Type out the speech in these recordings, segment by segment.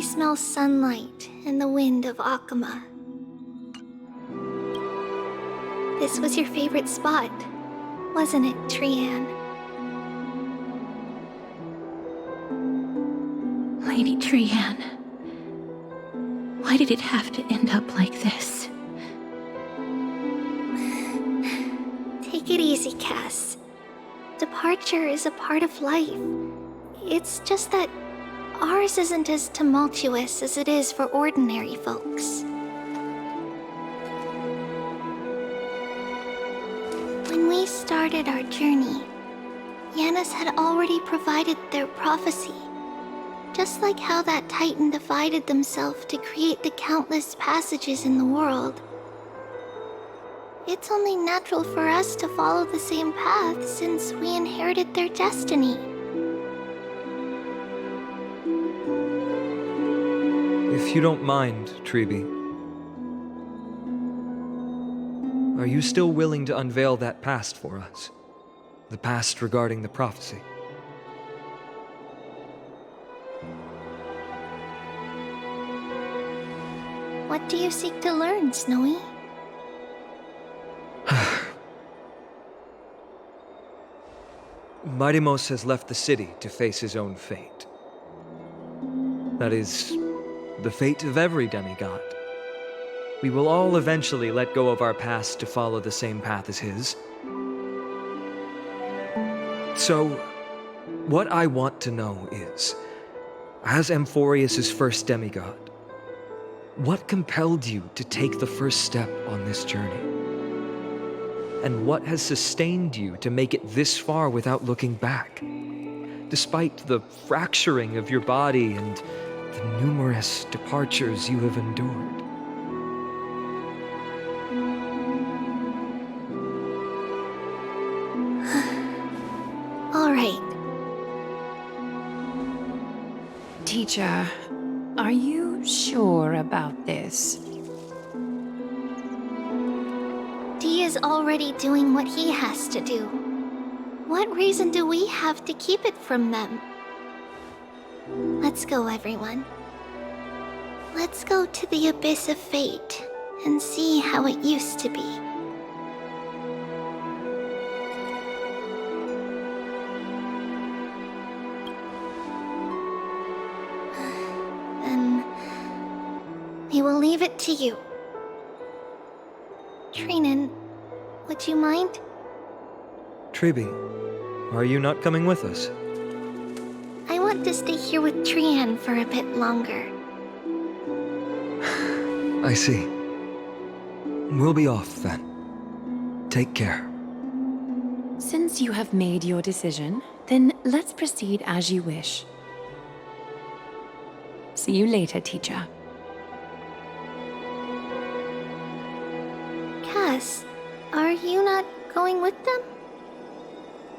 smell sunlight and the wind of Akama. This was your favorite spot, wasn't it, Trian? Lady Trian, why did it have to end up like this? Take it easy, Cass. Departure is a part of life. It's just that ours isn't as tumultuous as it is for ordinary folks. When we started our journey, Yanis had already provided their prophecy. Just like how that Titan divided themselves to create the countless passages in the world. It's only natural for us to follow the same path since we inherited their destiny. If you don't mind, Treeby, are you still willing to unveil that past for us? The past regarding the prophecy? What do you seek to learn, Snowy? Mightimos has left the city to face his own fate. That is, the fate of every demigod. We will all eventually let go of our past to follow the same path as his. So, what I want to know is, as Amphorius' first demigod, what compelled you to take the first step on this journey? And what has sustained you to make it this far without looking back? Despite the fracturing of your body and the numerous departures you have endured. All right. Teacher, are you sure about this? Dee is already doing what he has to do. What reason do we have to keep it from them? Let's go, everyone. Let's go to the abyss of fate and see how it used to be. Then we will leave it to you. Trinan, would you mind? Treeby, are you not coming with us? I want to stay here with Trian for a bit longer. I see. We'll be off then. Take care. Since you have made your decision, then let's proceed as you wish. See you later, teacher. Cass, are you not going with them?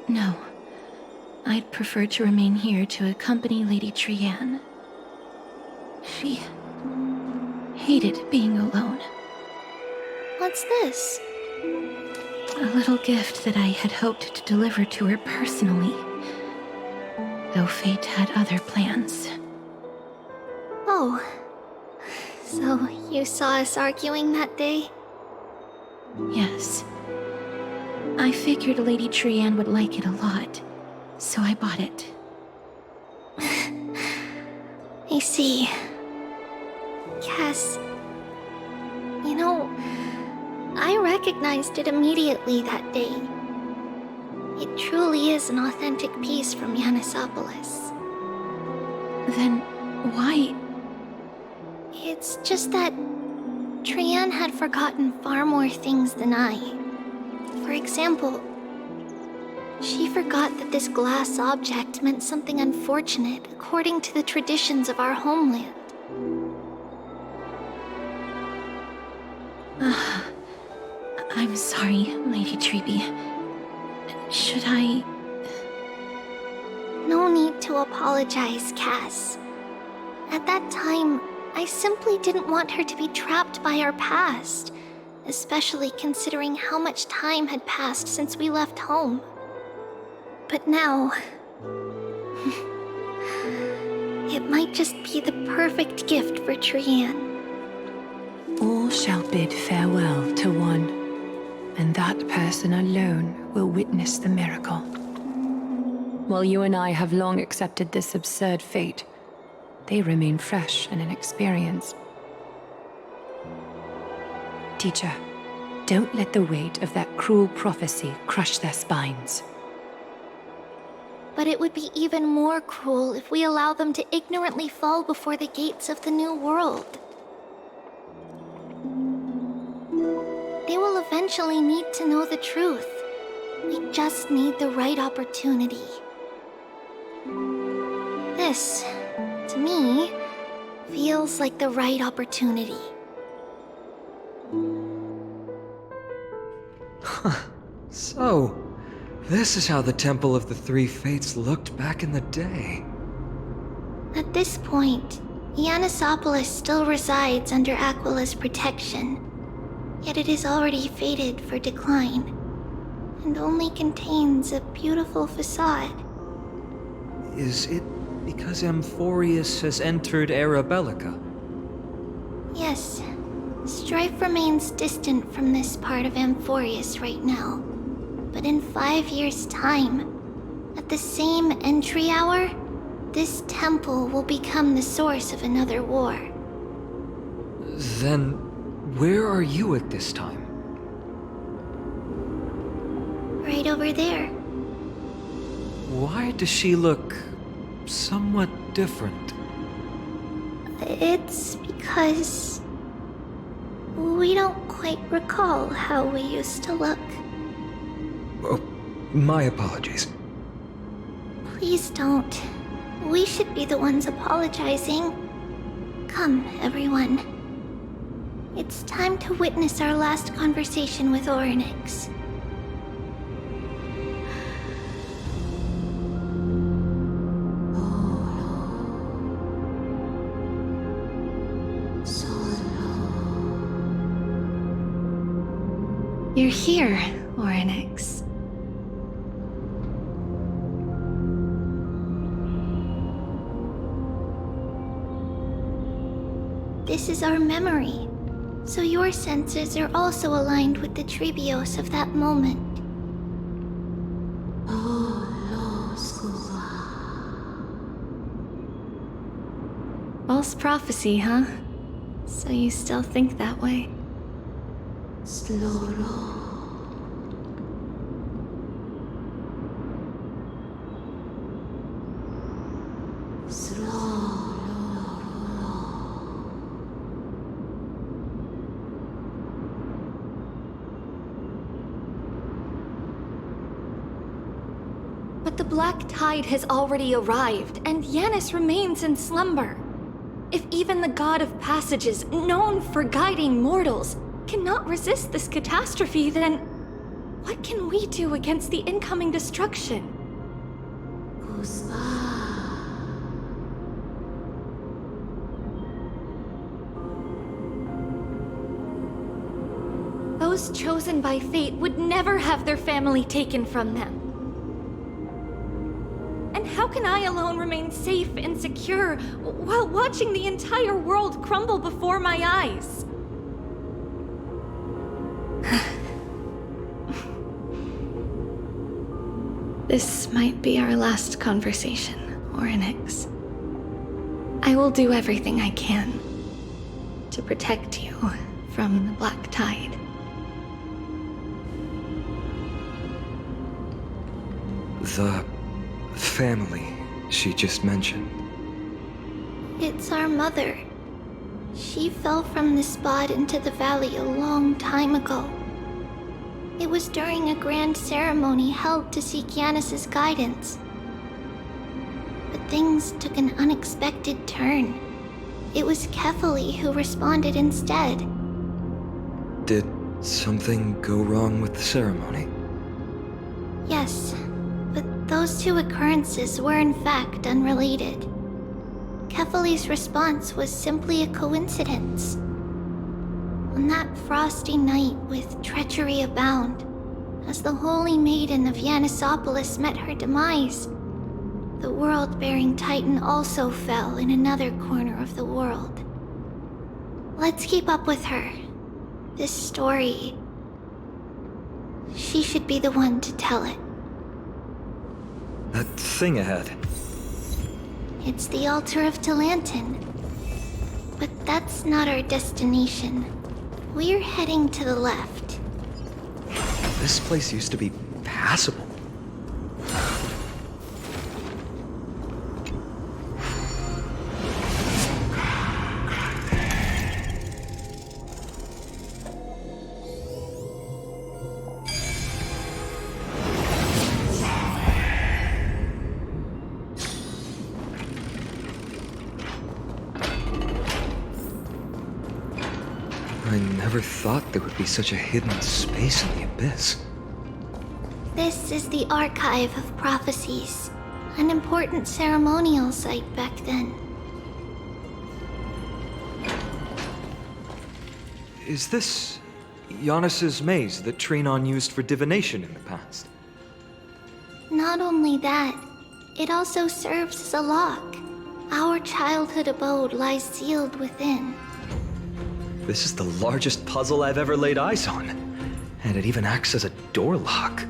No. I'd prefer to remain here to accompany Lady Trian. She hated being alone. What's this? A little gift that I had hoped to deliver to her personally, though fate had other plans. Oh. So you saw us arguing that day? Yes. I figured Lady Trian would like it a lot, so I bought it. I see. Cass, you know, I recognized it immediately that day. It truly is an authentic piece from Yanisopolis. Then why? It's just that Trian had forgotten far more things than I. For example, she forgot that this glass object meant something unfortunate according to the traditions of our homeland. I'm sorry, Lady Treeby. Should I... No need to apologize, Cass. At that time, I simply didn't want her to be trapped by our past, especially considering how much time had passed since we left home. But now... it might just be the perfect gift for Trian. All shall bid farewell to one, and that person alone will witness the miracle. While you and I have long accepted this absurd fate, they remain fresh and inexperienced. Teacher, don't let the weight of that cruel prophecy crush their spines. But it would be even more cruel if we allow them to ignorantly fall before the gates of the new world. They will eventually need to know the truth. We just need the right opportunity. This, to me, feels like the right opportunity. So, this is how the Temple of the Three Fates looked back in the day. At this point, Yannisopolis still resides under Aquila's protection, yet it is already fated for decline, and only contains a beautiful facade. Is it because Amphorius has entered Era Bellica? Yes, strife remains distant from this part of Amphorius right now. But in 5 years' time, at the same entry hour, this temple will become the source of another war. Then, where are you at this time? Right over there. Why does she look somewhat different? It's because we don't quite recall how we used to look. Oh, my apologies. Please don't. We should be the ones apologizing. Come, everyone. It's time to witness our last conversation with Orynyx. You're here, Orynyx. This is our memory, so your senses are also aligned with the Tribios of that moment. False prophecy, huh? So you still think that way? But the Black Tide has already arrived, and Yanis remains in slumber. If even the God of Passages, known for guiding mortals, cannot resist this catastrophe, then what can we do against the incoming destruction? Those chosen by fate would never have their family taken from them. And how can I alone remain safe and secure while watching the entire world crumble before my eyes? This might be our last conversation, Orynyx. I will do everything I can to protect you from the Black Tide. The family she just mentioned. It's our mother. She fell from the spot into the valley a long time ago. It was during a grand ceremony held to seek Yanis's guidance. But things took an unexpected turn. It was Kefali who responded instead. Did something go wrong with the ceremony? Yes, but those two occurrences were in fact unrelated. Kefali's response was simply a coincidence. On that frosty night with treachery abound, as the Holy Maiden of Yannisopolis met her demise, the world-bearing Titan also fell in another corner of the world. Let's keep up with her. This story... she should be the one to tell it. That thing ahead. It's the altar of Talantin. But that's not our destination. We're heading to the left. This place used to be passable. I never thought there would be such a hidden space in the abyss. This is the Archive of Prophecies, an important ceremonial site back then. Is this Giannis's maze that Trinon used for divination in the past? Not only that, it also serves as a lock. Our childhood abode lies sealed within. This is the largest puzzle I've ever laid eyes on. And it even acts as a door lock.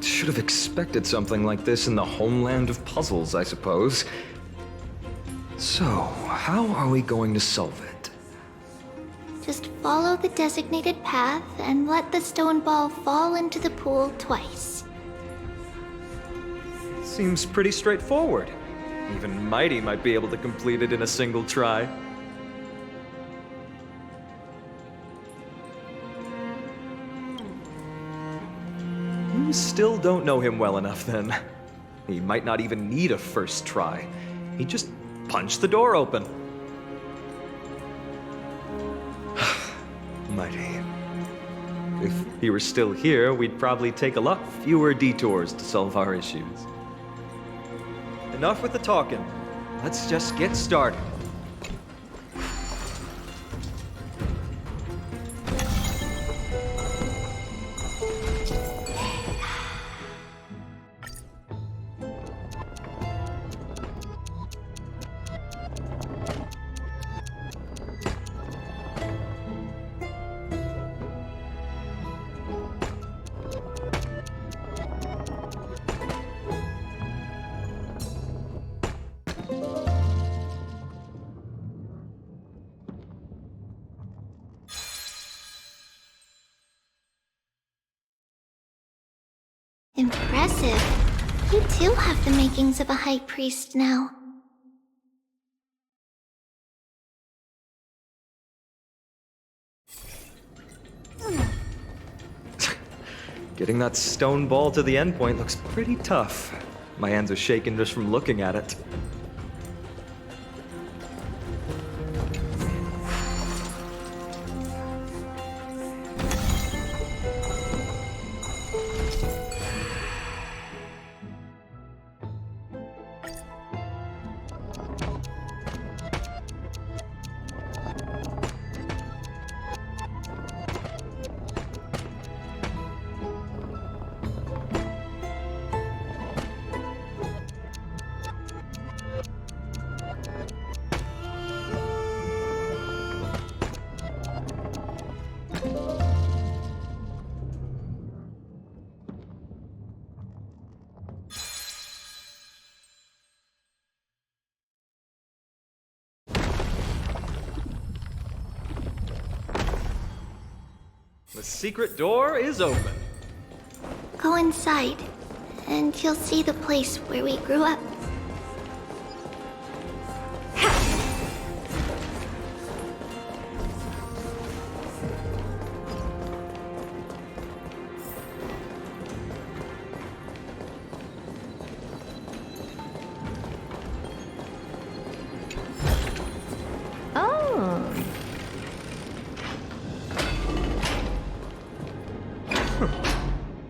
Should have expected something like this in the homeland of puzzles, I suppose. So, how are we going to solve it? Just follow the designated path and let the stone ball fall into the pool twice. Seems pretty straightforward. Even Mighty might be able to complete it in a single try. You still don't know him well enough, then. He might not even need a first try. He just punched the door open. Mighty. If he were still here, we'd probably take a lot fewer detours to solve our issues. Enough with the talking. Let's just get started. Impressive. You too have the makings of a high priest now. Getting that stone ball to the endpoint looks pretty tough. My hands are shaking just from looking at it. The secret door is open. Go inside, and you'll see the place where we grew up.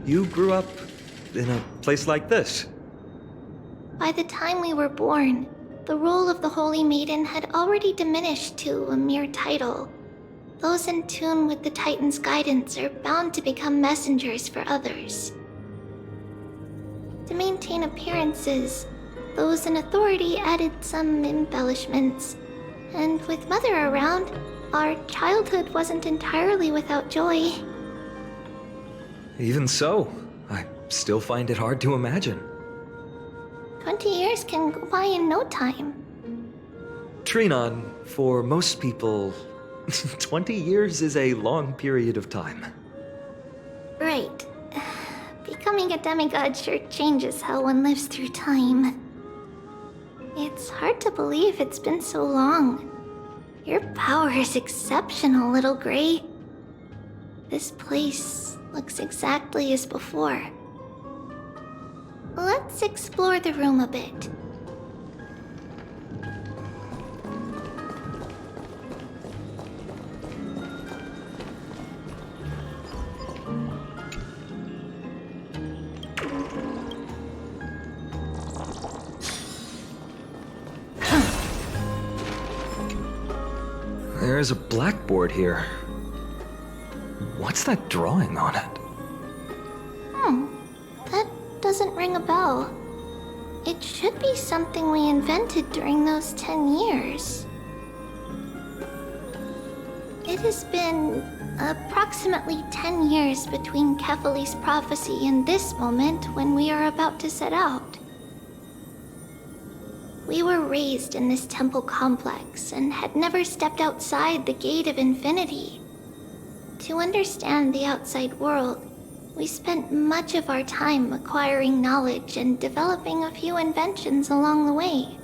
You grew up in a place like this? By the time we were born, the role of the Holy Maiden had already diminished to a mere title. Those in tune with the Titan's guidance are bound to become messengers for others. To maintain appearances, those in authority added some embellishments. And with Mother around, our childhood wasn't entirely without joy. Even so, I still find it hard to imagine. 20 years can go by in no time. Trinon, for most people, 20 years is a long period of time. Right. Becoming a demigod sure changes how one lives through time. It's hard to believe it's been so long. Your power is exceptional, little Gray. This place looks exactly as before. Let's explore the room a bit. There's a blackboard here. What's that drawing on it? That doesn't ring a bell. It should be something we invented during those 10 years. It has been approximately 10 years between Kefali's prophecy and this moment when we are about to set out. We were raised in this temple complex and had never stepped outside the gate of infinity. To understand the outside world, we spent much of our time acquiring knowledge and developing a few inventions along the way.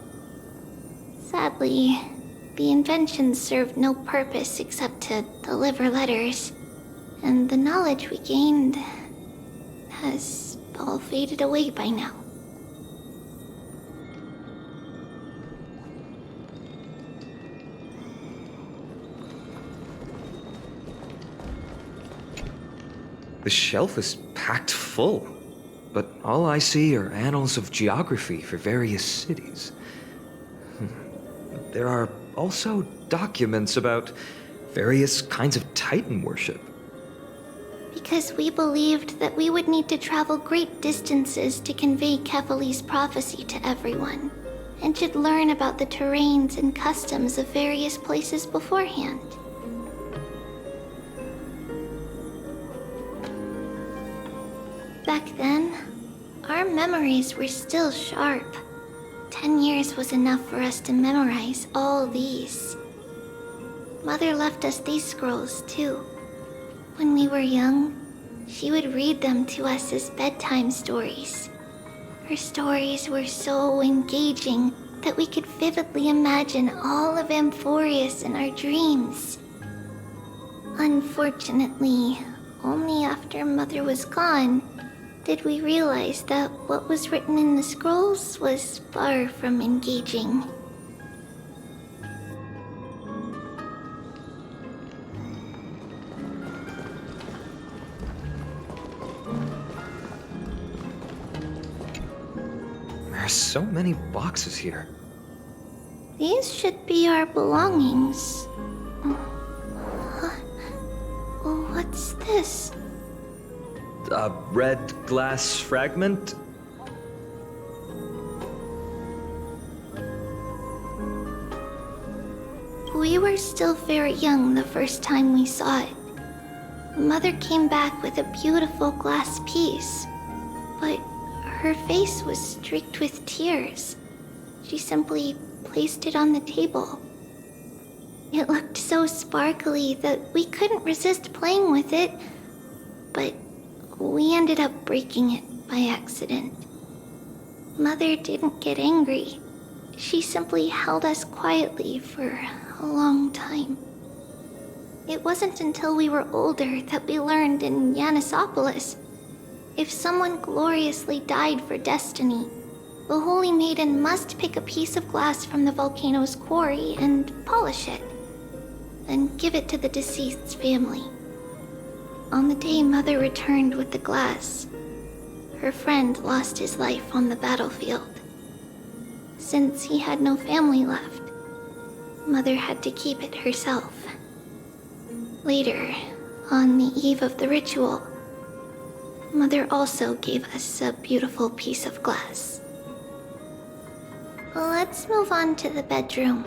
Sadly, the inventions served no purpose except to deliver letters, and the knowledge we gained has all faded away by now. The shelf is packed full, but all I see are annals of geography for various cities. There are also documents about various kinds of Titan worship. Because we believed that we would need to travel great distances to convey Kefali's prophecy to everyone, and should learn about the terrains and customs of various places beforehand. Back then, our memories were still sharp. 10 years was enough for us to memorize all these. Mother left us these scrolls too. When we were young, she would read them to us as bedtime stories. Her stories were so engaging that we could vividly imagine all of Amphorius in our dreams. Unfortunately, only after Mother was gone did we realize that what was written in the scrolls was far from engaging. There are so many boxes here. These should be our belongings. What's this? A red glass fragment? We were still very young the first time we saw it. Mother came back with a beautiful glass piece, but her face was streaked with tears. She simply placed it on the table. It looked so sparkly that we couldn't resist playing with it, but we ended up breaking it by accident. Mother didn't get angry. She simply held us quietly for a long time. It wasn't until we were older that we learned in Yanissopolis, if someone gloriously died for destiny, the Holy Maiden must pick a piece of glass from the volcano's quarry and polish it, then give it to the deceased's family. On the day Mother returned with the glass, her friend lost his life on the battlefield. Since he had no family left, Mother had to keep it herself. Later, on the eve of the ritual, Mother also gave us a beautiful piece of glass. Let's move on to the bedroom.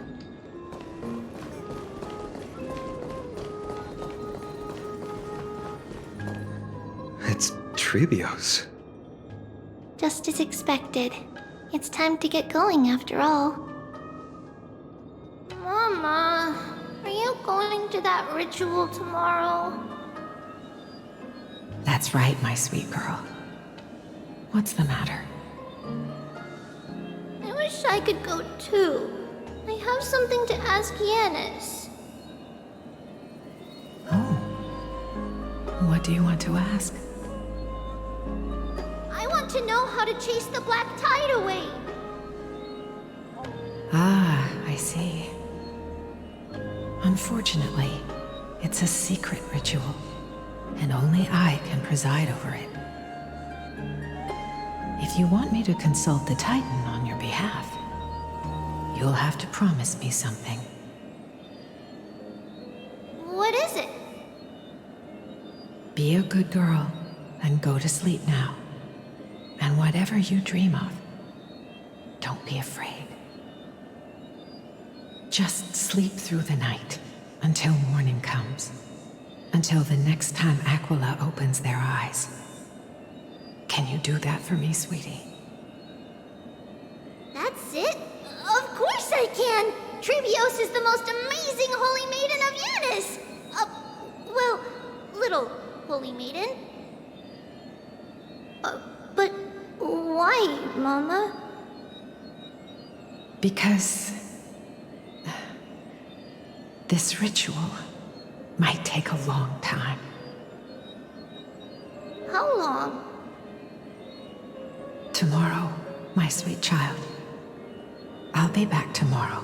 It's Tribio's. Just as expected. It's time to get going after all. Mama, are you going to that ritual tomorrow? That's right, my sweet girl. What's the matter? I wish I could go too. I have something to ask Yanis. Oh. What do you want to ask? I want to know how to chase the black tide away. Ah, I see. Unfortunately, it's a secret ritual, and only I can preside over it. If you want me to consult the Titan on your behalf, you'll have to promise me something. What is it? Be a good girl and go to sleep now. And whatever you dream of, don't be afraid. Just sleep through the night until morning comes. Until the next time Aquila opens their eyes. Can you do that for me, sweetie? That's it? Of course I can! Trivios is the most amazing holy maiden of Yanis! Well, little holy maiden. But why, Mama? Because this ritual might take a long time. How long? Tomorrow, my sweet child. I'll be back tomorrow.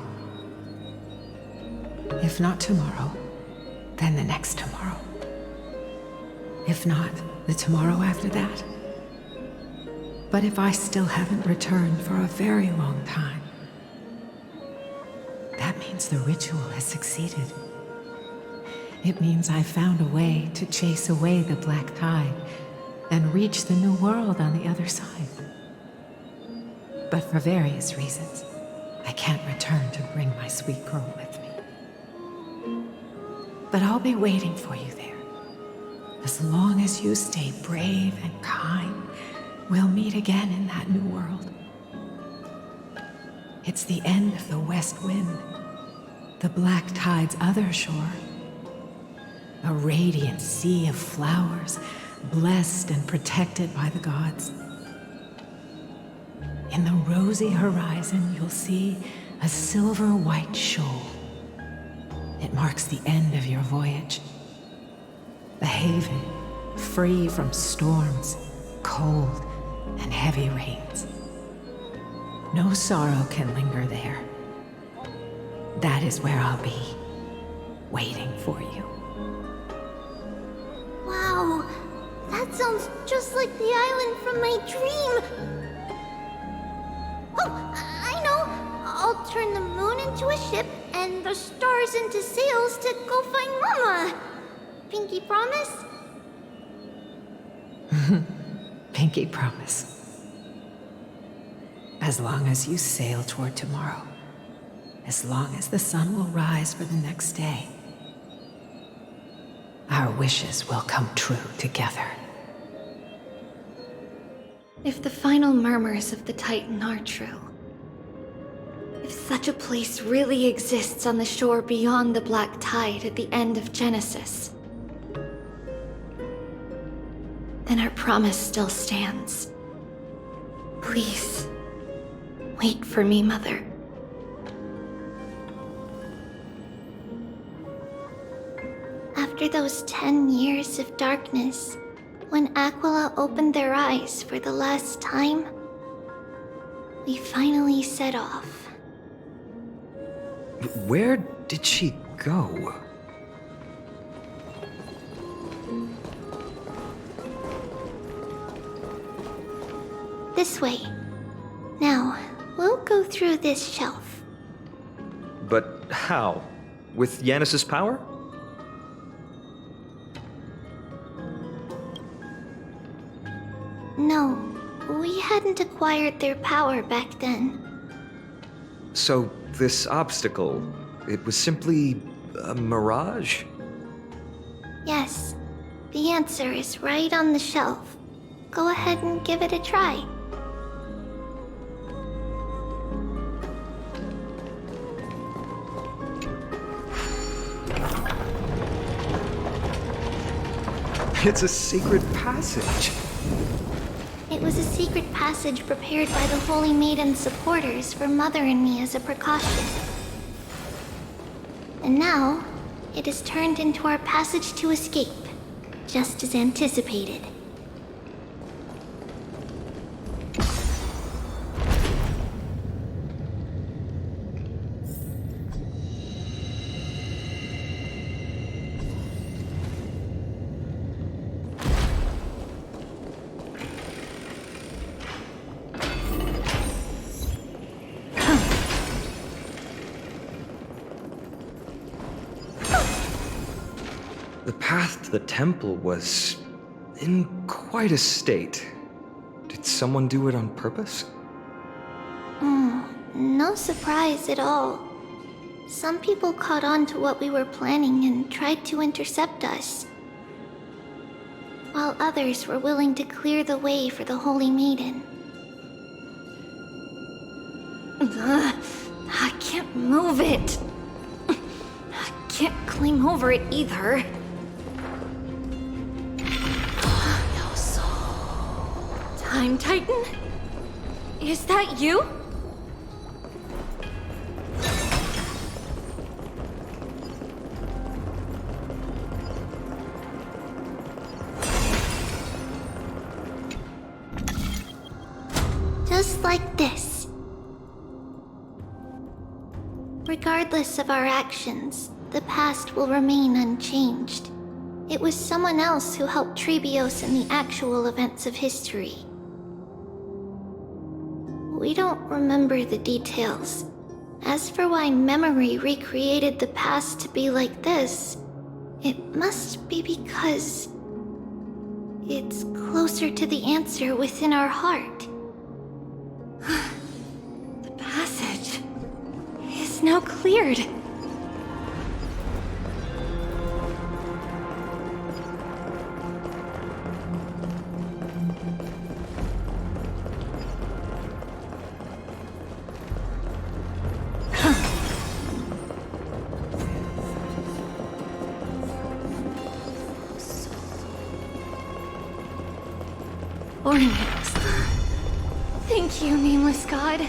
If not tomorrow, then the next tomorrow. If not, the tomorrow after that. But if I still haven't returned for a very long time, that means the ritual has succeeded. It means I've found a way to chase away the black tide and reach the new world on the other side. But for various reasons, I can't return to bring my sweet girl with me. But I'll be waiting for you there. As long as you stay brave and kind, we'll meet again in that new world. It's the end of the west wind, the black tide's other shore. A radiant sea of flowers, blessed and protected by the gods. In the rosy horizon, you'll see a silver-white shoal. It marks the end of your voyage. A haven, free from storms, cold, and heavy rains. No sorrow can linger there. That is where I'll be, waiting for you. Wow, that sounds just like the island from my dream. Oh, I know. I'll turn the moon into a ship and the stars into sails to go find Mama. Pinky promise? Pinky promise. As long as you sail toward tomorrow, as long as the sun will rise for the next day, our wishes will come true together. If the final murmurs of the Titan are true, if such a place really exists on the shore beyond the black tide at the end of Genesis, then our promise still stands. Please, wait for me, Mother. After those 10 years of darkness, when Aquila opened their eyes for the last time, we finally set off. Where did she go? This way. Now, we'll go through this shelf. But how? With Yanis's power? No, we hadn't acquired their power back then. So, this obstacle, it was simply a mirage? Yes, the answer is right on the shelf. Go ahead and give it a try. It's a secret passage. It was a secret passage prepared by the Holy Maiden's supporters for Mother and me as a precaution. And now, it is turned into our passage to escape, just as anticipated. The path to the temple was in quite a state. Did someone do it on purpose? No surprise at all. Some people caught on to what we were planning and tried to intercept us, while others were willing to clear the way for the Holy Maiden. I can't move it. I can't climb over it either. Time Titan? Is that you? Just like this. Regardless of our actions, the past will remain unchanged. It was someone else who helped Trebios in the actual events of history. We don't remember the details. As for why memory recreated the past to be like this, it must be because it's closer to the answer within our heart. The passage is now cleared. Ornaments. Thank you, nameless god.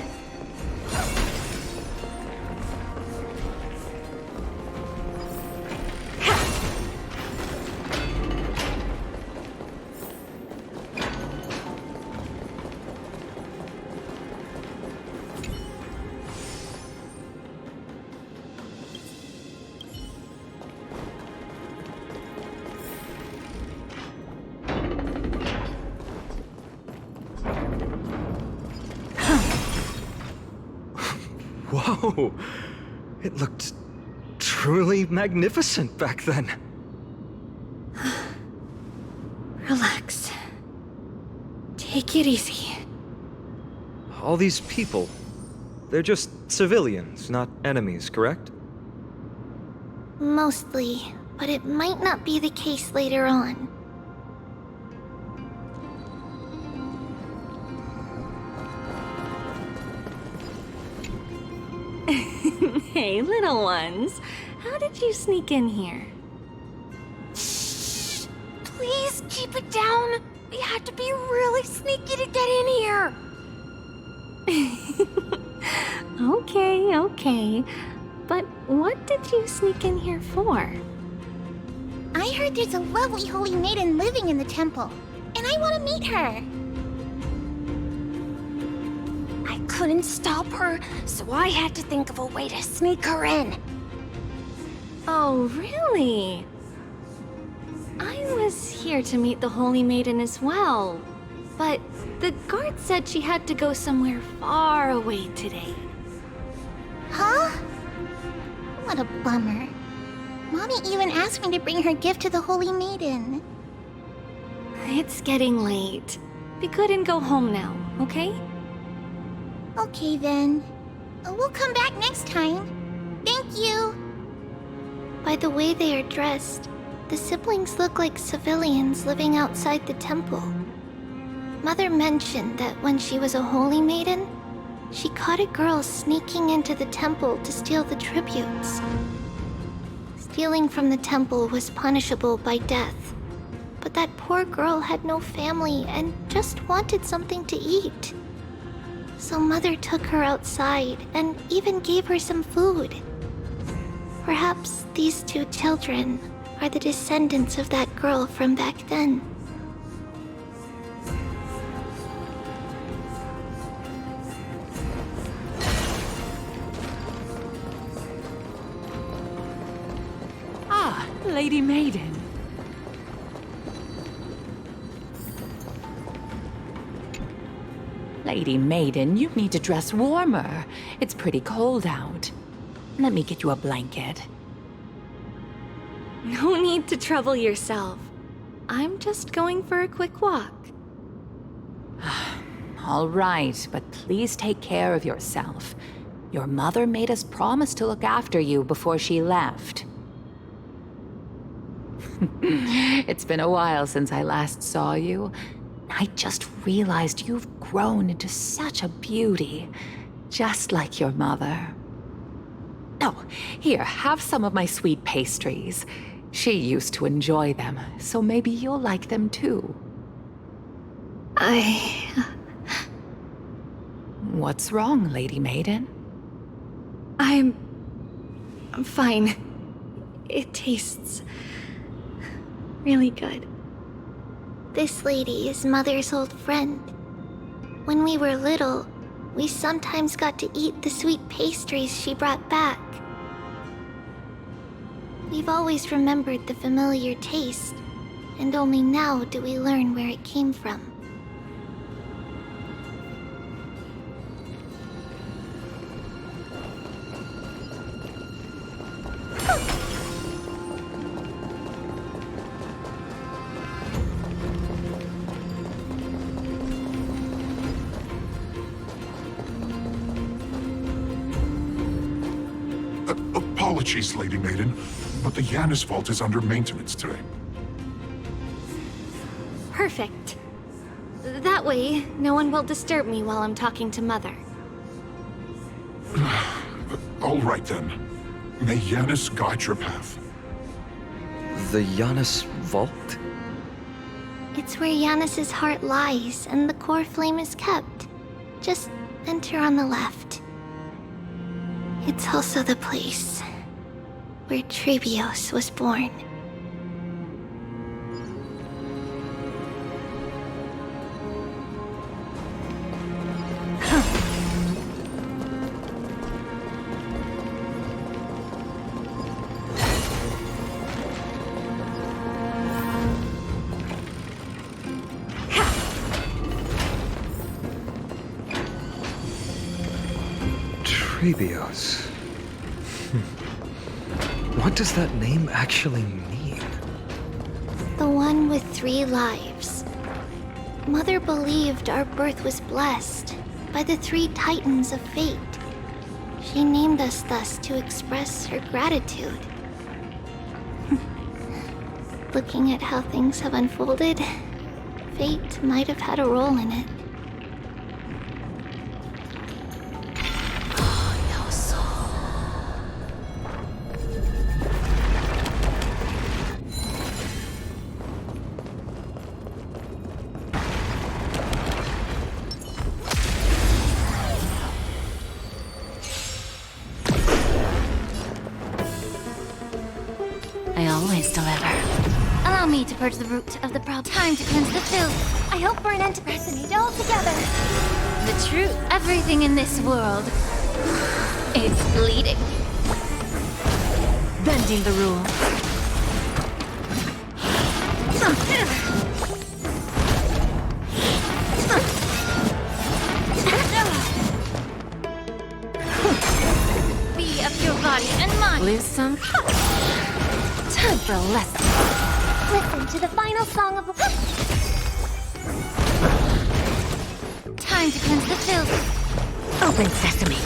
Whoa! It looked truly magnificent back then. Relax. Take it easy. All these people, they're just civilians, not enemies, correct? Mostly, but it might not be the case later on. Hey, little ones. How did you sneak in here? Please keep it down. We had to be really sneaky to get in here. Okay. But what did you sneak in here for? I heard there's a lovely holy maiden living in the temple, and I want to meet her. I couldn't stop her, so I had to think of a way to sneak her in. Oh, really? I was here to meet the Holy Maiden as well, but the guard said she had to go somewhere far away today. Huh? What a bummer. Mommy even asked me to bring her gift to the Holy Maiden. It's getting late. be good and go home now, okay? Okay then. We'll come back next time. Thank you. By the way they are dressed, the siblings look like civilians living outside the temple. Mother mentioned that when she was a holy maiden, she caught a girl sneaking into the temple to steal the tributes. Stealing from the temple was punishable by death, but that poor girl had no family and just wanted something to eat. So Mother took her outside and even gave her some food. Perhaps these two children are the descendants of that girl from back then. Ah, Lady Maiden. Lady Maiden, you need to dress warmer. It's pretty cold out. Let me get you a blanket. No need to trouble yourself. I'm just going for a quick walk. All right, but please take care of yourself. Your mother made us promise to look after you before she left. It's been a while since I last saw you. I just realized you've grown into such a beauty, just like your mother. Oh, here, have some of my sweet pastries. She used to enjoy them, so maybe you'll like them too. What's wrong, Lady Maiden? I'm fine. It tastes really good. This lady is Mother's old friend. When we were little, we sometimes got to eat the sweet pastries she brought back. We've always remembered the familiar taste, and only now do we learn where it came from. Apologies, Lady Maiden, but the Yanis vault is under maintenance today. Perfect. That way, no one will disturb me while I'm talking to Mother. All right then. May Yanis guide your path. The Yanis Vault? It's where Yanis's heart lies and the core flame is kept. Just enter on the left. It's also the place where Trebios was born. Trebios. What does that name actually mean? The one with 3 lives. Mother believed our birth was blessed by the 3 titans of fate. She named us thus to express her gratitude. Looking at how things have unfolded, fate might have had a role in it. I always deliver. Allow me to purge the root of the proud. Time to cleanse the filth. I hope for an end to procrastinate altogether. The truth, everything in this world is bleeding. Bending the rules. Be of your body and mind. Lose some. Time for a lesson. Listen to the final song of Time to cleanse the filth. Open sesame.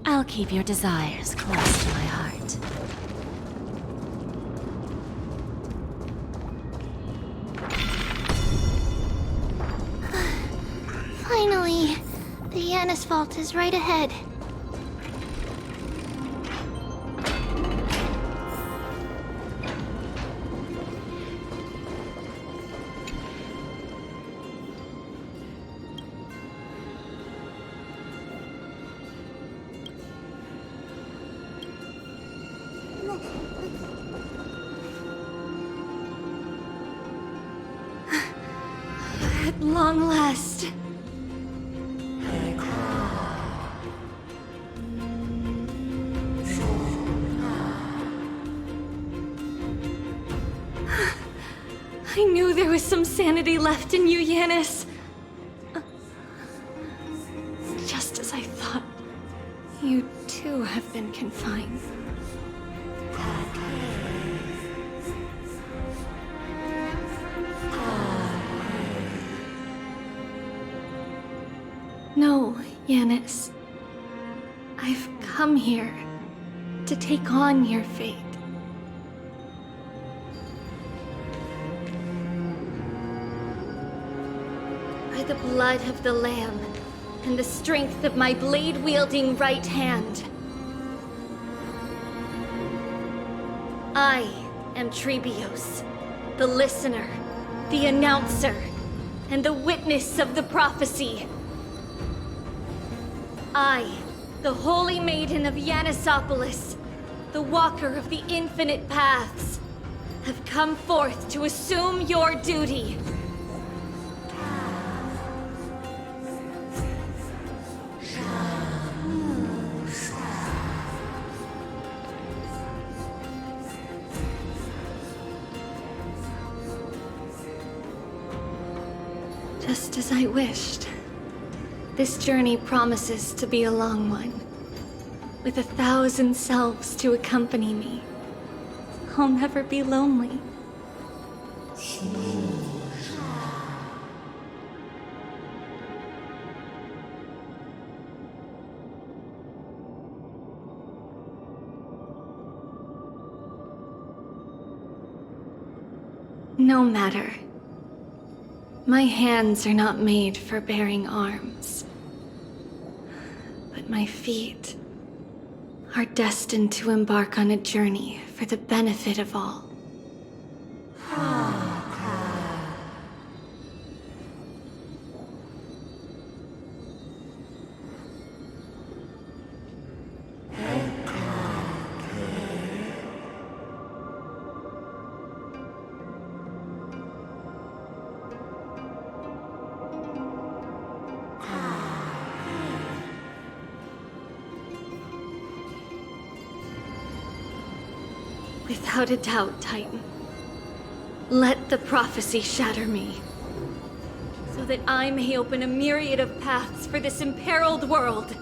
I'll keep your desires close to my heart. Finally, the Yanis Vault is right ahead. At long last. I knew there was some sanity left in you, Yanis. Just as I thought, you too have been confined. No, Yanis. I've come here to take on your fate. By the blood of the Lamb and the strength of my blade-wielding right hand, I am Trebios, the listener, the announcer, and the witness of the prophecy. I, the Holy Maiden of Yanisopolis, the Walker of the Infinite Paths, have come forth to assume your duty. Just as I wished. This journey promises to be a long one, with 1,000 selves to accompany me. I'll never be lonely. No matter. My hands are not made for bearing arms. But my feet are destined to embark on a journey for the benefit of all. Without a doubt, Titan. Let the prophecy shatter me, so that I may open a myriad of paths for this imperiled world.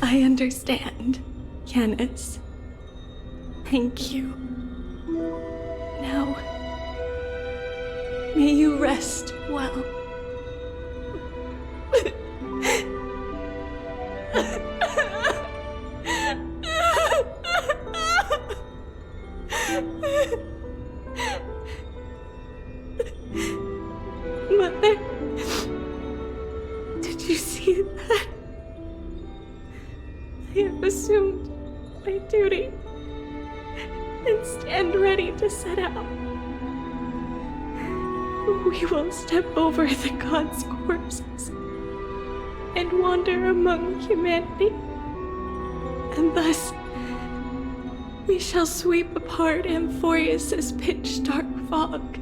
I understand, Yanis. Thank you. Now, may you rest well. Mother, did you see that? assumed my duty and stand ready to set out. We will step over the gods' corpses and wander among humanity, and thus we shall sweep apart Amphorius's pitch-dark fog.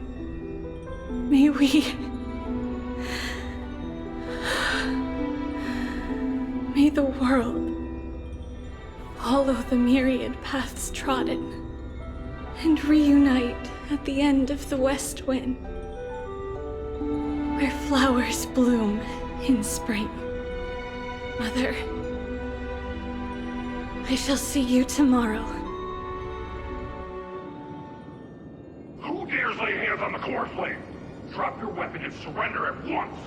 May the world follow the myriad paths trodden and reunite at the end of the west wind, where flowers bloom in spring. Mother, I shall see you tomorrow. Who dares lay hands on the core flame? Drop your weapon and surrender at once!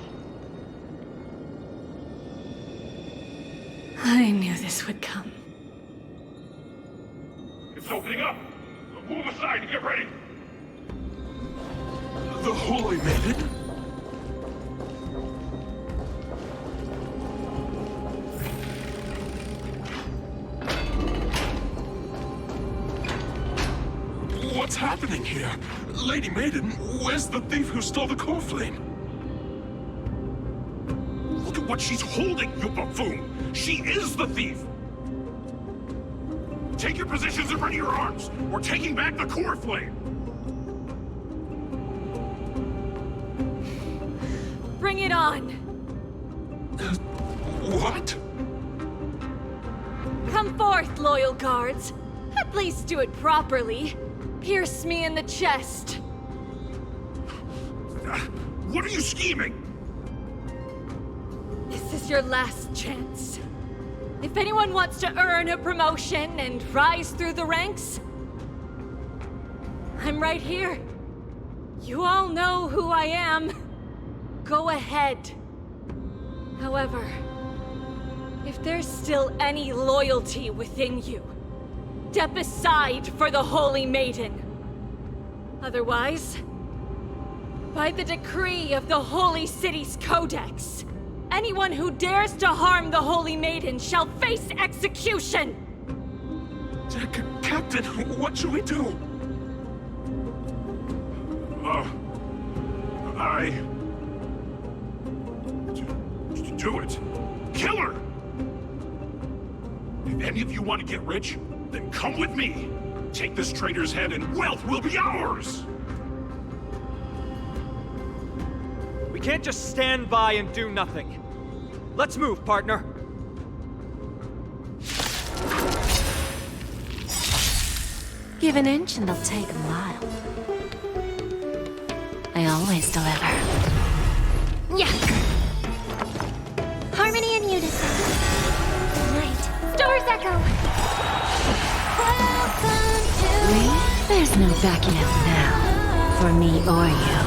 I knew this would come. It's opening up! Move aside and get ready! The Holy Maiden? What's happening here? Lady Maiden, where's the thief who stole the core flame? Look at what she's holding, you buffoon! She is the thief! Take your positions and ready your arms! We're taking back the core flame! Bring it on! What? Come forth, loyal guards. At least do it properly. Pierce me in the chest. What are you scheming? This is your last chance. If anyone wants to earn a promotion and rise through the ranks, I'm right here. You all know who I am. Go ahead. However, if there's still any loyalty within you, step aside for the Holy Maiden. Otherwise, by the decree of the Holy City's Codex, anyone who dares to harm the Holy Maiden shall face execution! Captain, what should we do? Do it. Kill her! If any of you want to get rich, then come with me. Take this traitor's head and wealth will be ours! We can't just stand by and do nothing. Let's move, partner. Give an inch and they'll take a mile. I always deliver. Yeah. Harmony and unison. Light. Stars echo. Welcome to Me? There's no backing out now. For me or you.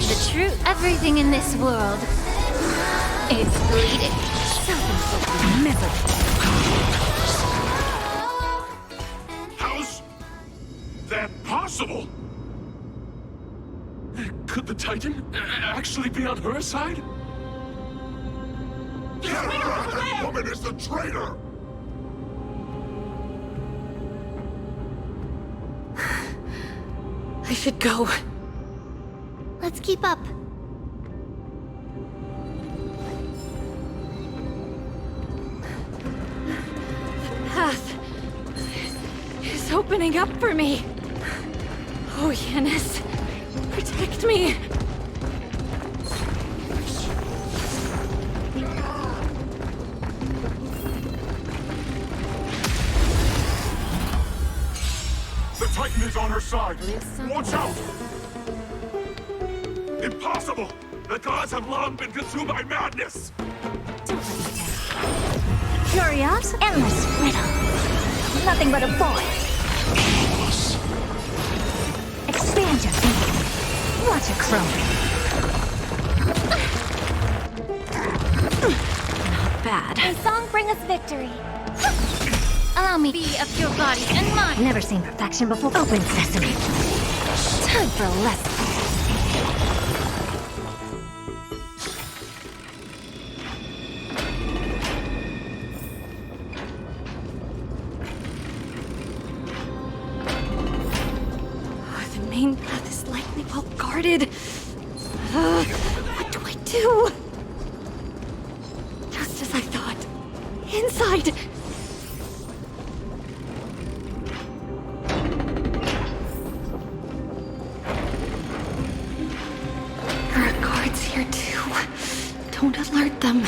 The truth, everything in this world is bleeding. Self-inflicted misery. How's that possible? Could the Titan actually be on her side? Get her! That woman is the traitor! I should go. Let's keep up. The path is opening up for me. Oh, Yanis, protect me. The Titan is on her side! Watch out! Impossible! The gods have long been consumed by madness! Curious? Endless riddle. Nothing but a boy. Expand your thinking. Watch it grow. Not bad. May song bring us victory. Allow me to be of your body and mind. Never seen perfection before. Open sesame. Time for a lesson. started. What do I do? Just as I thought. Inside! There are guards here too. Don't alert them.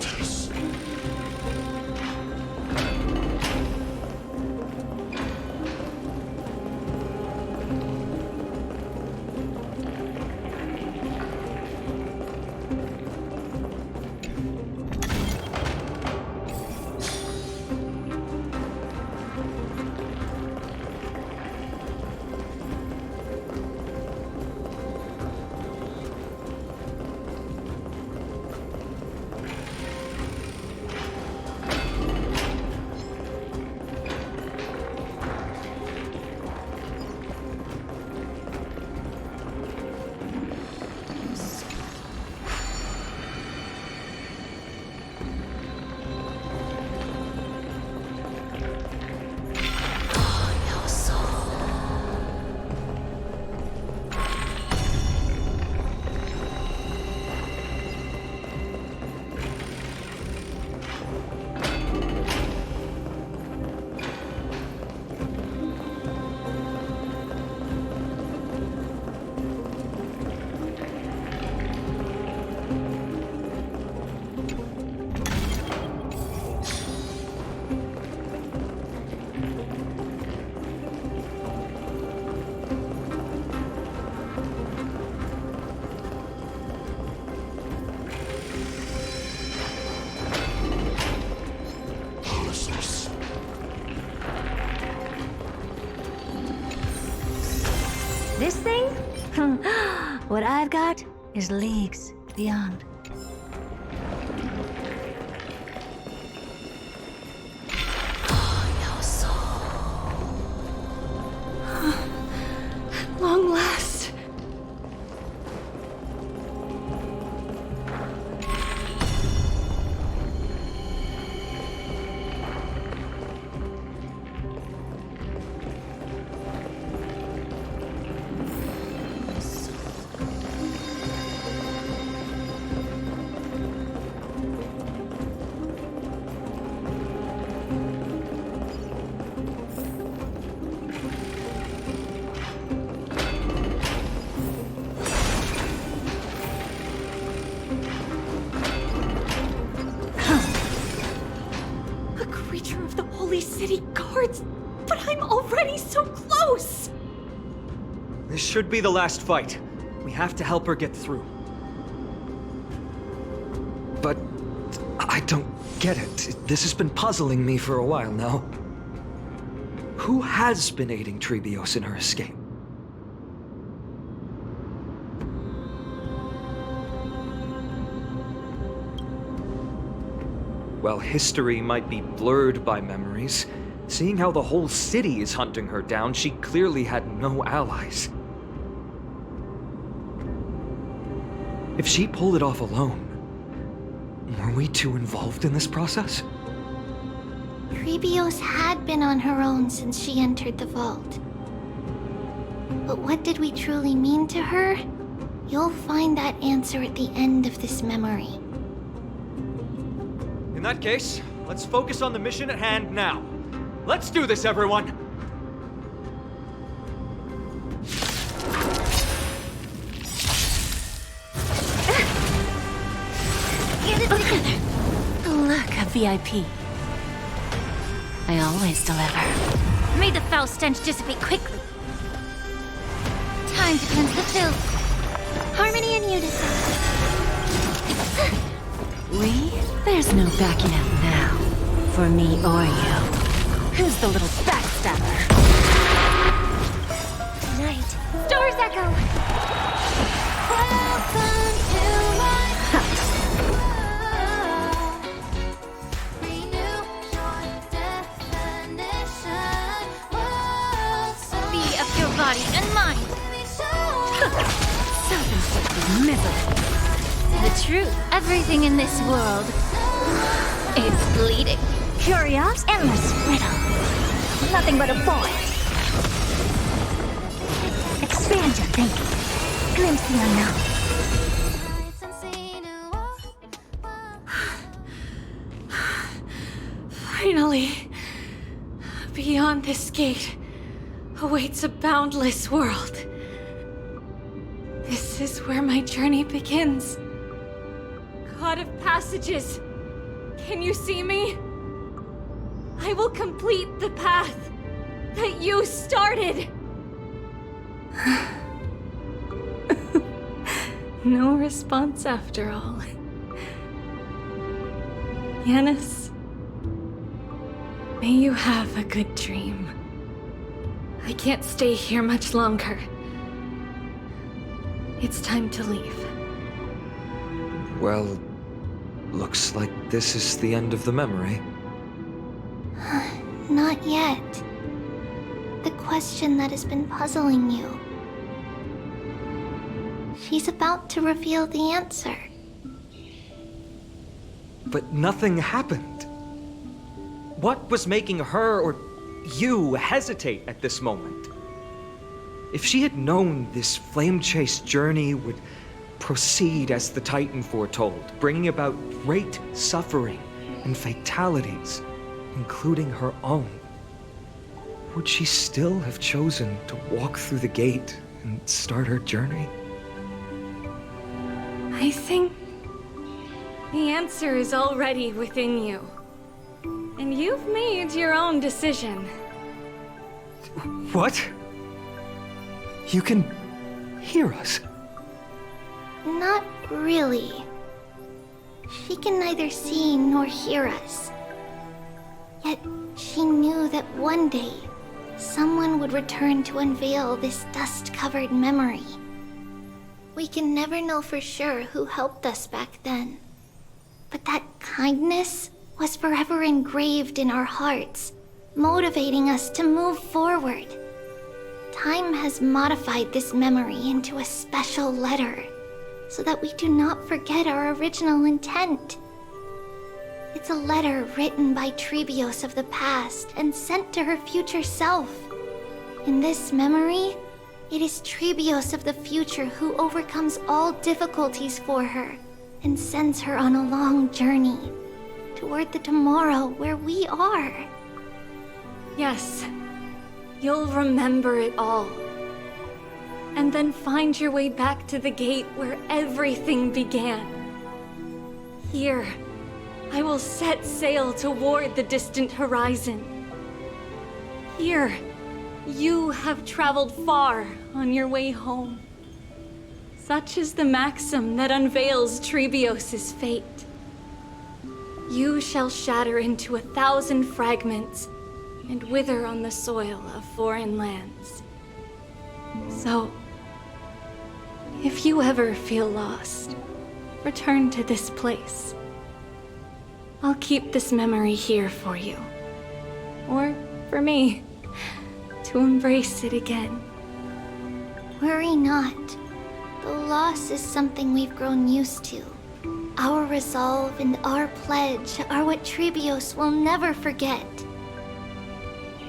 justice. This thing? What I've got is leagues beyond. Long last. A creature of the Holy City Guards, but I'm already so close! This should be the last fight. We have to help her get through. But I don't get it. This has been puzzling me for a while now. Who has been aiding Trebios in her escape? Well, history might be blurred by memories. Seeing how the whole city is hunting her down, she clearly had no allies. If she pulled it off alone, were we too involved in this process? Trebios had been on her own since she entered the vault. But what did we truly mean to her? You'll find that answer at the end of this memory. In that case, let's focus on the mission at hand now. Let's do this, everyone! Get it together. Look, a VIP. I always deliver. May the foul stench dissipate quickly. Time to cleanse the filth. Harmony and unison. There's no backing out now. For me or you. Who's the little backstabber? Tonight, stars echo. Welcome to my be of your body and mind. Self-inflicted misery. The truth, everything in this world is bleeding. Curious, endless riddle. Nothing but a void. Expand your thinking. Glimpse the unknown. Finally, beyond this gate awaits a boundless world. This is where my journey begins. God of passages, Can you see me? I will complete the path that you started! No response after all. Yanis, may you have a good dream. I can't stay here much longer. It's time to leave. Well, looks like this is the end of the memory. Not yet. The question that has been puzzling you. She's about to reveal the answer. But nothing happened. What was making her or you hesitate at this moment? If she had known this flame-chased journey would proceed as the Titan foretold, bringing about great suffering and fatalities, including her own, would she still have chosen to walk through the gate and start her journey? I think the answer is already within you. And you've made your own decision. What? You can hear us? Not really. She can neither see nor hear us. Yet she knew that one day, someone would return to unveil this dust-covered memory. We can never know for sure who helped us back then. But that kindness was forever engraved in our hearts, motivating us to move forward. Time has modified this memory into a special letter, so that we do not forget our original intent. It's a letter written by Trebios of the past and sent to her future self. In this memory, it is Trebios of the future who overcomes all difficulties for her and sends her on a long journey toward the tomorrow where we are. Yes, you'll remember it all. And then find your way back to the gate where everything began. Here, I will set sail toward the distant horizon. Here, you have traveled far on your way home. Such is the maxim that unveils Trebios' fate. You shall shatter into 1,000 fragments and wither on the soil of foreign lands. So, if you ever feel lost, return to this place. I'll keep this memory here for you. Or for me, to embrace it again. Worry not. The loss is something we've grown used to. Our resolve and our pledge are what Trebios will never forget.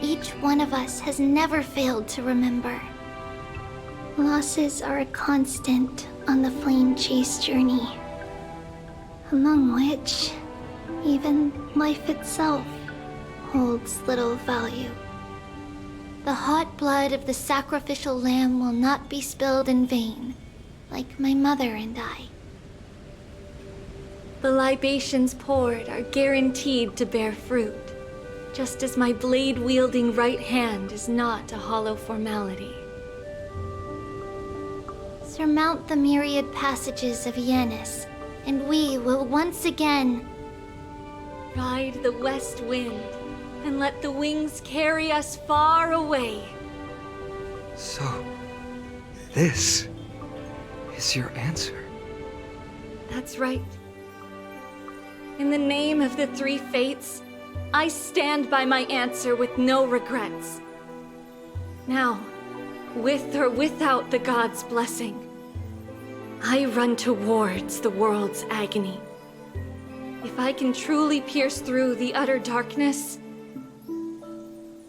Each one of us has never failed to remember. Losses are a constant on the flame chase journey, among which even life itself holds little value. The hot blood of the sacrificial lamb will not be spilled in vain, like my mother and I. The libations poured are guaranteed to bear fruit, just as my blade-wielding right hand is not a hollow formality. Surmount the myriad passages of Yanis, and we will once again ride the west wind, and let the wings carry us far away. So, this is your answer? That's right. In the name of the three fates, I stand by my answer with no regrets. Now, with or without the god's blessing, I run towards the world's agony. If I can truly pierce through the utter darkness,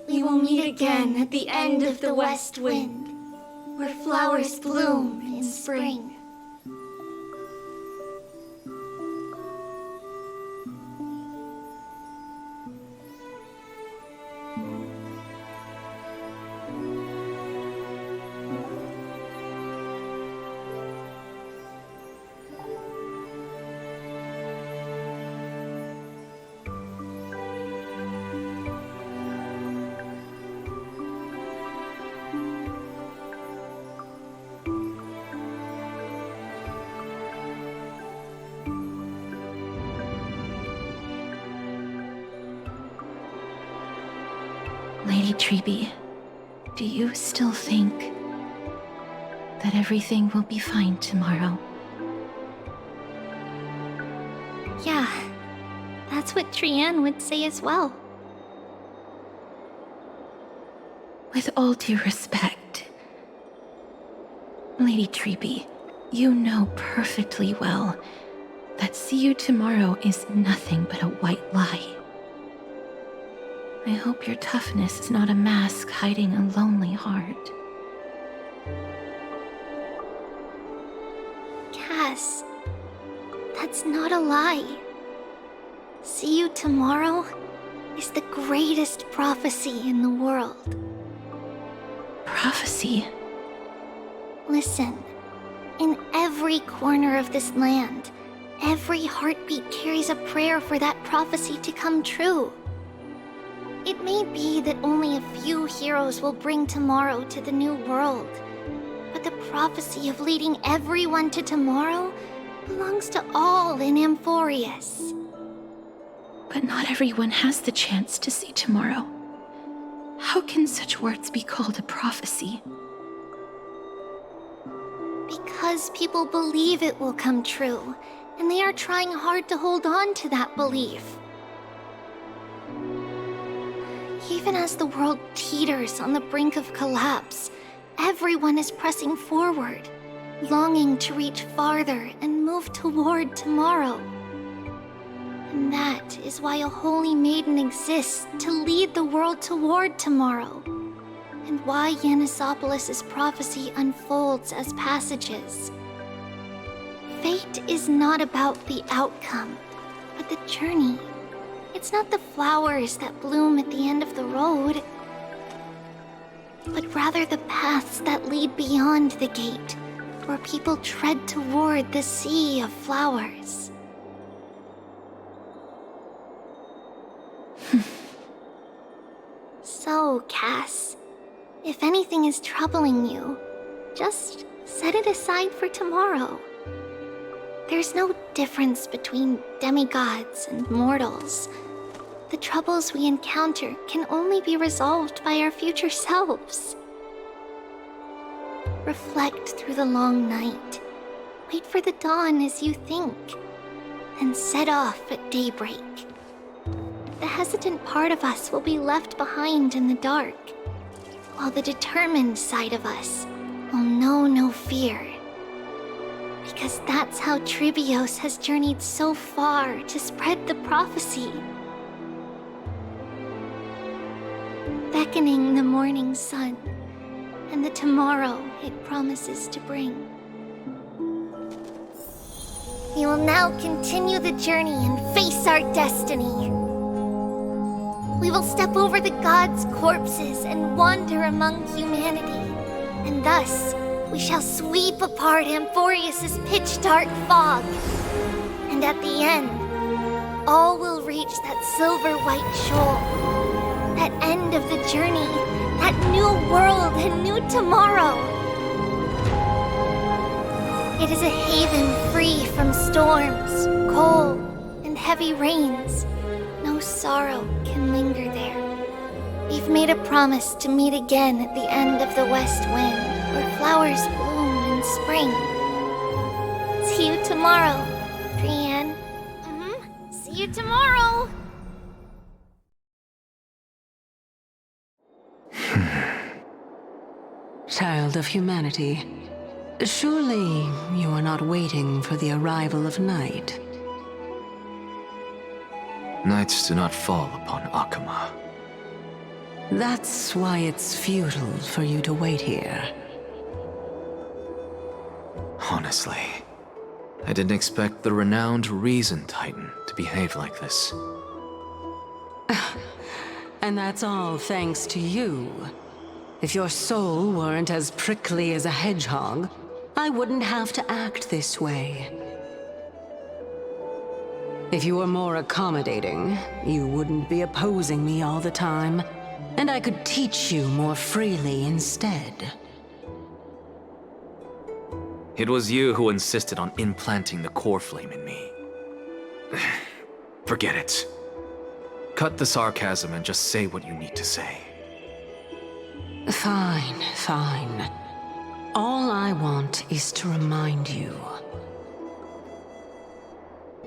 we will meet again at the end of the west wind, where flowers bloom in spring. Lady Treby, do you still think that everything will be fine tomorrow? Yeah, that's what Trianne would say as well. With all due respect, Lady Treby, you know perfectly well that see you tomorrow is nothing but a white lie. I hope your toughness is not a mask hiding a lonely heart. Cass, that's not a lie. See you tomorrow is the greatest prophecy in the world. Prophecy? Listen, in every corner of this land, every heartbeat carries a prayer for that prophecy to come true. It may be that only a few heroes will bring tomorrow to the new world, but the prophecy of leading everyone to tomorrow belongs to all in Amphorius. But not everyone has the chance to see tomorrow. How can such words be called a prophecy? Because people believe it will come true, and they are trying hard to hold on to that belief. Even as the world teeters on the brink of collapse, everyone is pressing forward, longing to reach farther and move toward tomorrow. And that is why a holy maiden exists to lead the world toward tomorrow, and why Yanisopolis' prophecy unfolds as passages. Fate is not about the outcome, but the journey. It's not the flowers that bloom at the end of the road, but rather the paths that lead beyond the gate, where people tread toward the sea of flowers. So, Cass, if anything is troubling you, just set it aside for tomorrow. There's no difference between demigods and mortals. The troubles we encounter can only be resolved by our future selves. Reflect through the long night. Wait for the dawn as you think. Then set off at daybreak. The hesitant part of us will be left behind in the dark, while the determined side of us will know no fear. Because that's how Tribios has journeyed so far to spread the prophecy. Beckoning the morning sun, and the tomorrow it promises to bring. We will now continue the journey and face our destiny. We will step over the gods' corpses and wander among humanity, and thus we shall sweep apart Amphorius' pitch-dark fog. And at the end, all will reach that silver-white shoal, that end of the journey, that new world and new tomorrow. It is a haven free from storms, cold, and heavy rains. No sorrow can linger there. We've made a promise to meet again at the end of the west wind, where flowers bloom in spring. See you tomorrow, Trianne. See you tomorrow! Child of humanity, surely you are not waiting for the arrival of night. Nights do not fall upon Akama. That's why it's futile for you to wait here. Honestly, I didn't expect the renowned Reason Titan to behave like this. And that's all thanks to you. If your soul weren't as prickly as a hedgehog, I wouldn't have to act this way. If you were more accommodating, you wouldn't be opposing me all the time, and I could teach you more freely instead. It was you who insisted on implanting the core flame in me. Forget it. Cut the sarcasm and just say what you need to say. Fine, fine. All I want is to remind you.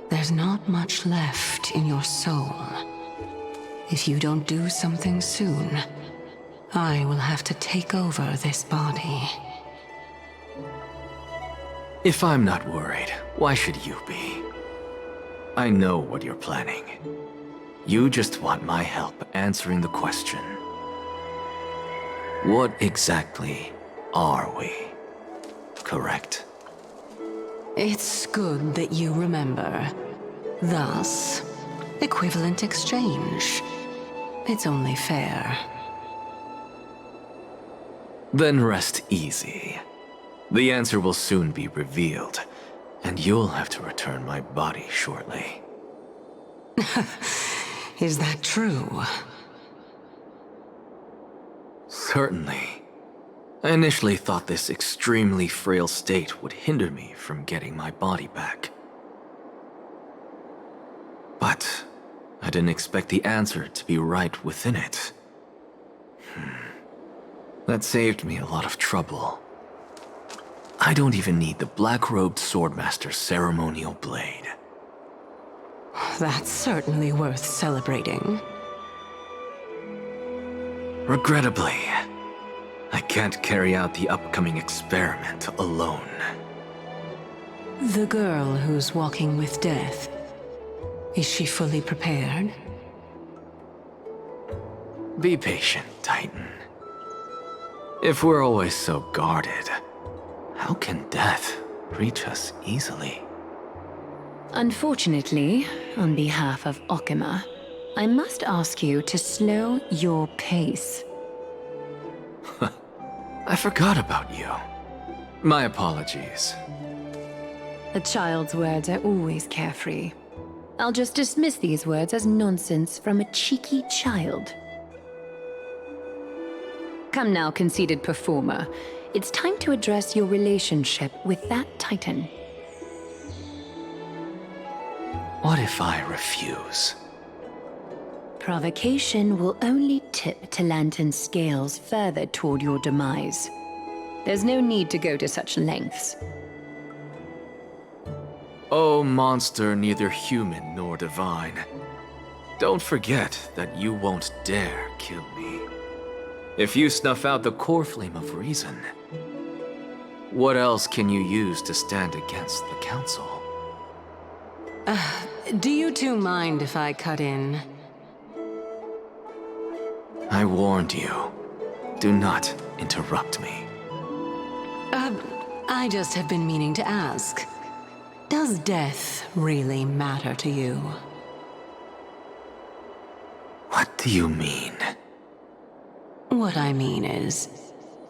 There's not much left in your soul. If you don't do something soon, I will have to take over this body. If I'm not worried, why should you be? I know what you're planning. You just want my help answering the question. What exactly are we? Correct? It's good that you remember. Thus, equivalent exchange. It's only fair. Then rest easy. The answer will soon be revealed, and you'll have to return my body shortly. Is that true? Certainly. I initially thought this extremely frail state would hinder me from getting my body back. But I didn't expect the answer to be right within it. That saved me a lot of trouble. I don't even need the black-robed swordmaster's ceremonial blade. That's certainly worth celebrating. Regrettably, I can't carry out the upcoming experiment alone. The girl who's walking with death, is she fully prepared? Be patient, Titan. If we're always so guarded, how can death reach us easily? Unfortunately, on behalf of Okima, I must ask you to slow your pace. I forgot about you. My apologies. A child's words are always carefree. I'll just dismiss these words as nonsense from a cheeky child. Come now, conceited performer. It's time to address your relationship with that Titan. What if I refuse? Provocation will only tip Talantan's scales further toward your demise. There's no need to go to such lengths. Oh, monster neither human nor divine. Don't forget that you won't dare kill me. If you snuff out the core flame of reason, what else can you use to stand against the Council? Do you two mind if I cut in? I warned you. Do not interrupt me. I just have been meaning to ask. Does death really matter to you? What do you mean? What I mean is,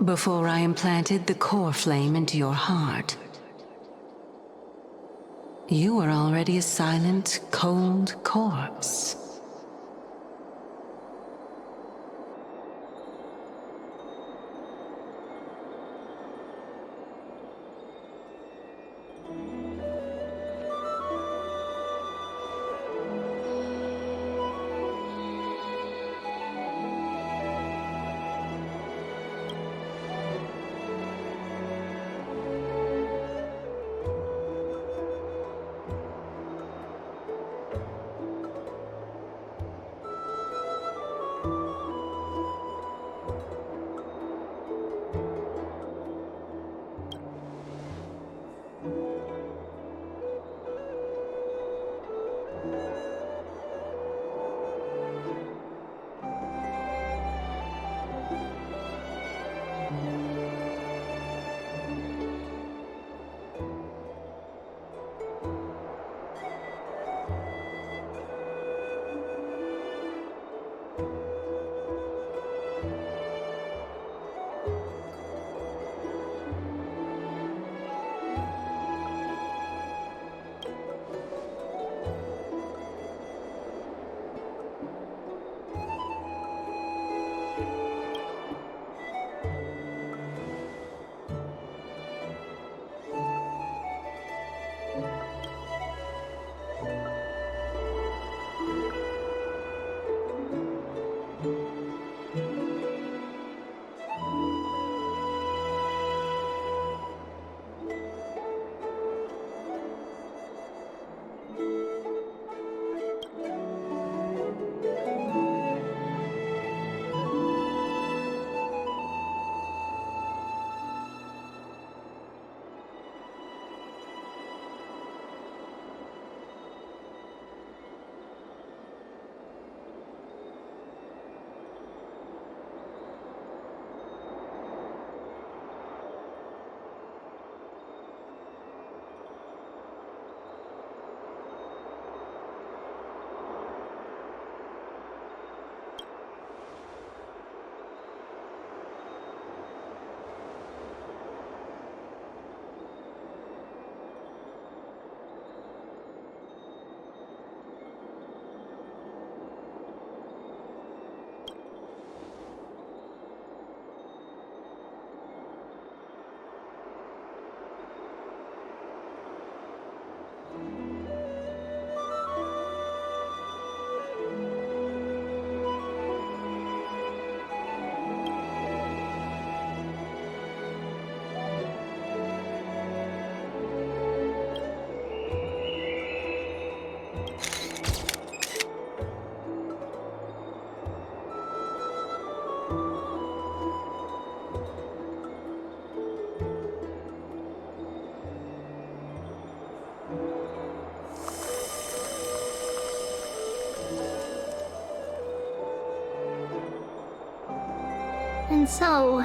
before I implanted the core flame into your heart, you were already a silent, cold corpse. And so,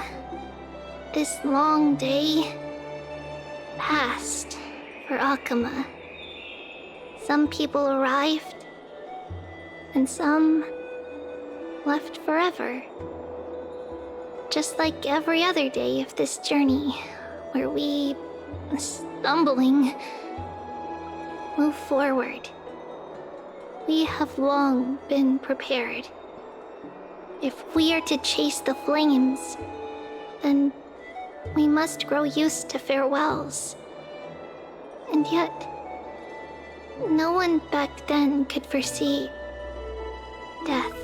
this long day passed for Akuma. Some people arrived, and some left forever. Just like every other day of this journey, where we, stumbling, move forward. We have long been prepared. If we are to chase the flames, then we must grow used to farewells. And yet, no one back then could foresee death.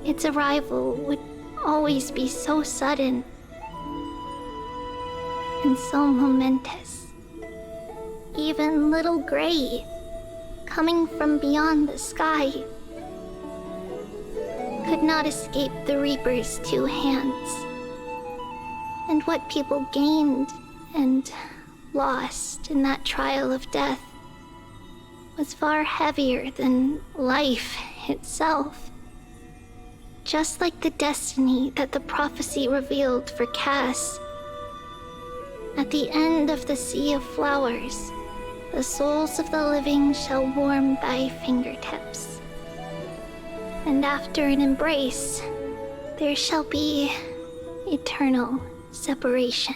Its arrival would always be so sudden and so momentous. Even little Gray, coming from beyond the sky, could not escape the Reaper's two hands. And what people gained and lost in that trial of death was far heavier than life itself. Just like the destiny that the prophecy revealed for Cass. At the end of the Sea of Flowers, the souls of the living shall warm thy fingertips. And after an embrace, there shall be eternal separation.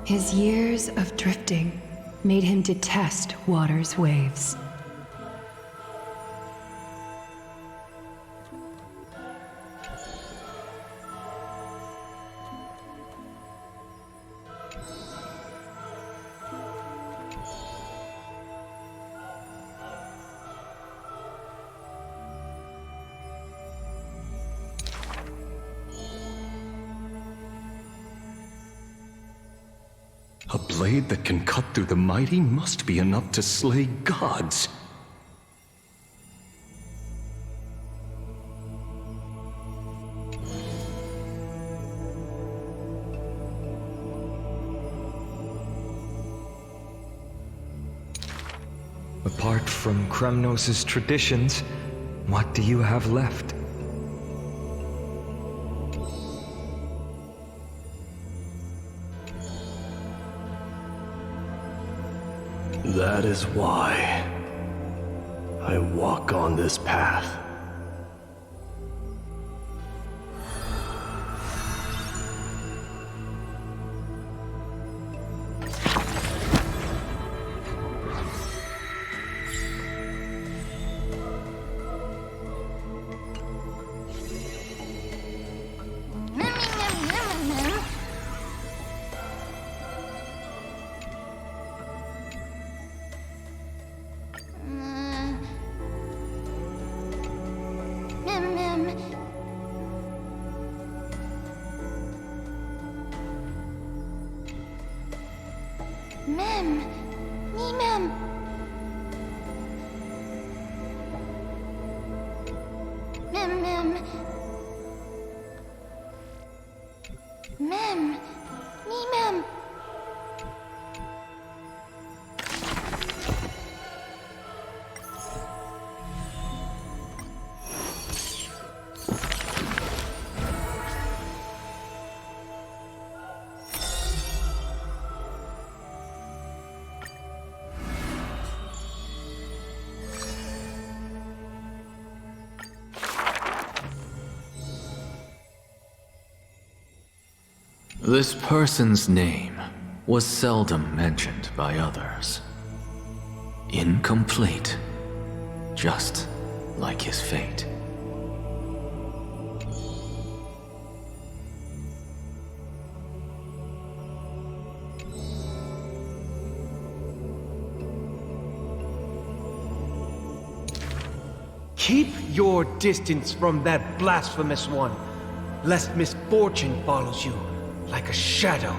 His years of drifting made him detest water's waves. A blade that can cut through the mighty must be enough to slay gods. Apart from Kremnos' traditions, what do you have left? That is why I walk on this path. Mem. Mem. Mem. Mem. Mem. This person's name was seldom mentioned by others. Incomplete, just like his fate. Keep your distance from that blasphemous one, lest misfortune follows you like a shadow.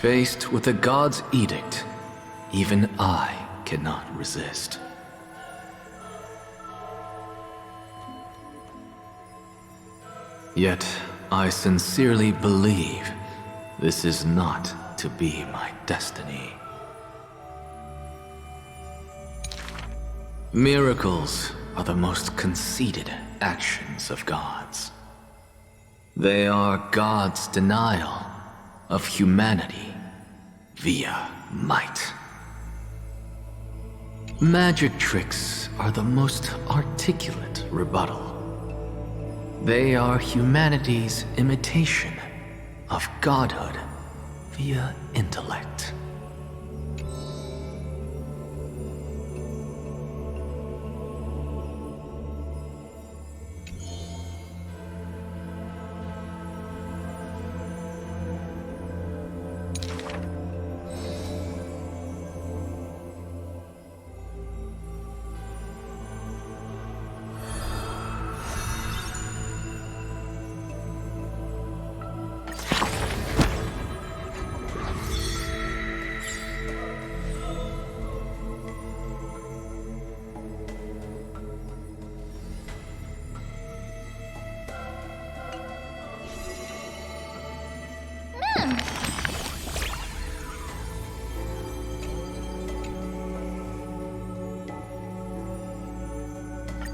Faced with a god's edict, even I cannot resist. Yet, I sincerely believe this is not to be my destiny. Miracles are the most conceited actions of gods. They are God's denial of humanity via might. Magic tricks are the most articulate rebuttal. They are humanity's imitation of godhood via intellect.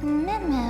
Mem.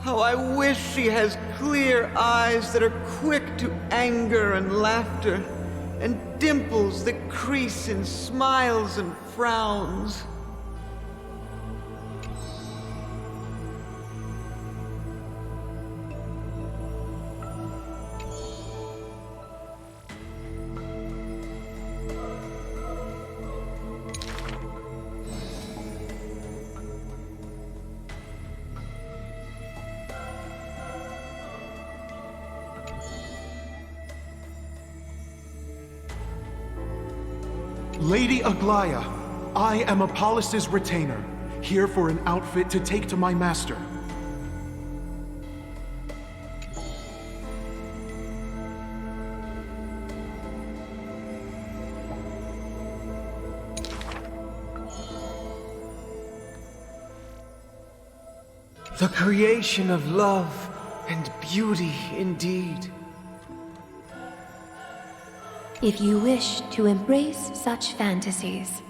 How I wish she has clear eyes that are quick to anger and laughter, and dimples that crease in smiles and frowns. Lady Aglaya, I am Apollos' retainer, here for an outfit to take to my master. The creation of love and beauty indeed. If you wish to embrace such fantasies,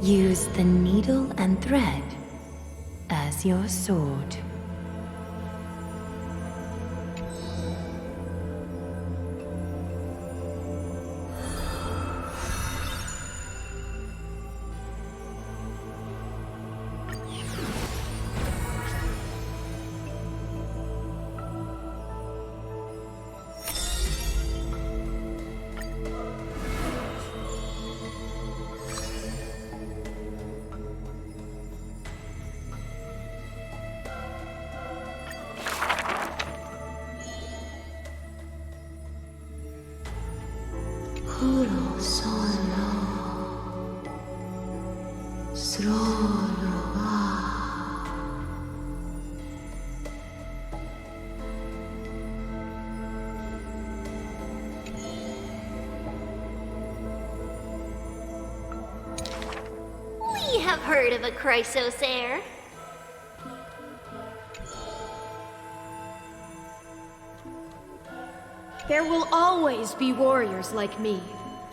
use the needle and thread as your sword. We have heard of a Chrysosaur. There will always be warriors like me,